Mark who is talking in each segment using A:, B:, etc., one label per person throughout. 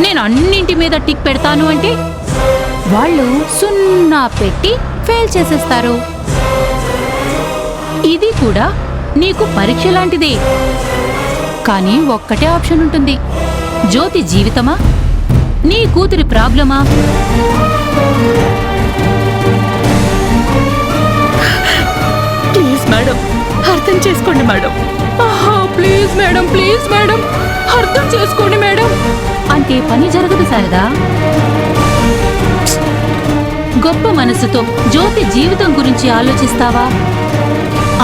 A: నేను అన్నింటి మీద టిక్ పెడతాను అంటే వాళ్ళు 0 పెట్టి ఫెయిల్ చేసేస్తారు. ఇది కూడా నీకు పరీక్ష లాంటిదే. కానీ ఒక్కటే ఆప్షన్ ఉంటుంది. జ్యోతి జీవితమా, నీ కూతురి ప్రాబ్లమా?
B: ప్లీజ్ మేడం, అర్థం చేసుకోండి madam. Please madam, please madam, అర్థం చేసుకోండి మేడం.
A: అంటే పని జరగదు శారదా. గొప్ప మనసుతో జ్యోతి జీవితం గురించి ఆలోచిస్తావా?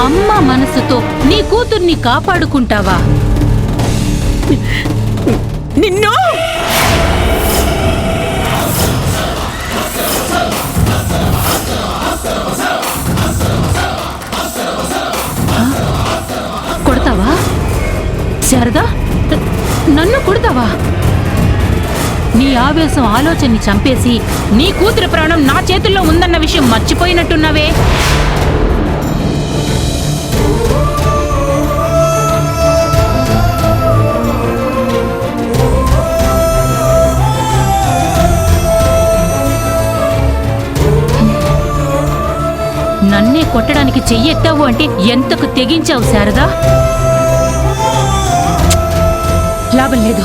A: అమ్మ మనసుతో నీ కూతుర్ని కాపాడుకుంటావా?
B: నిన్ను
A: కొడతావా శారదా? నన్ను కొడతావా? నీ ఆవేశం ఆలోచనని చంపేసి నీ కూతురి ప్రాణం నా చేతుల్లో ఉందన్న విషయం మర్చిపోయినట్టున్నావే. నన్నే కొట్టడానికి చెయ్యెత్తావు అంటే ఎంతకు తెగించావు శారదా? లాభం లేదు.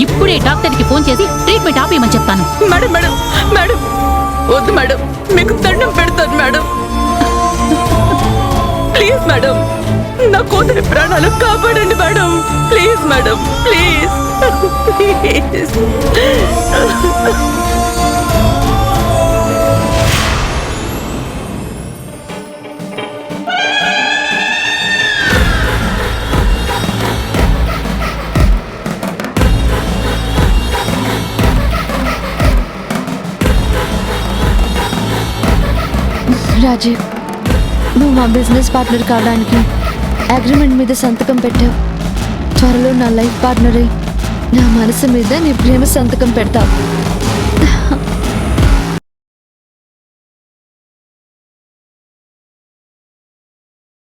A: ఇప్పుడే డాక్టర్కి ఫోన్ చేసి ట్రీట్మెంట్ ఆపేయమని చెప్తాను.
B: మేడం మేడం మేడం, వద్దు మేడం, మీకు దండం పెడతాను మేడం. ప్లీజ్ మేడం, నా కూతురి ప్రాణాలు కాపాడండి madam. Please madam, please please.
C: Rajiv, నువ్వు మా బిజినెస్ పార్ట్నర్ కావడానికి అగ్రిమెంట్ మీద సంతకం పెట్టావు. త్వరలో నా లైఫ్ పార్ట్నర్ అయి నా మనసు మీద నీ ప్రేమ సంతకం పెడతావు.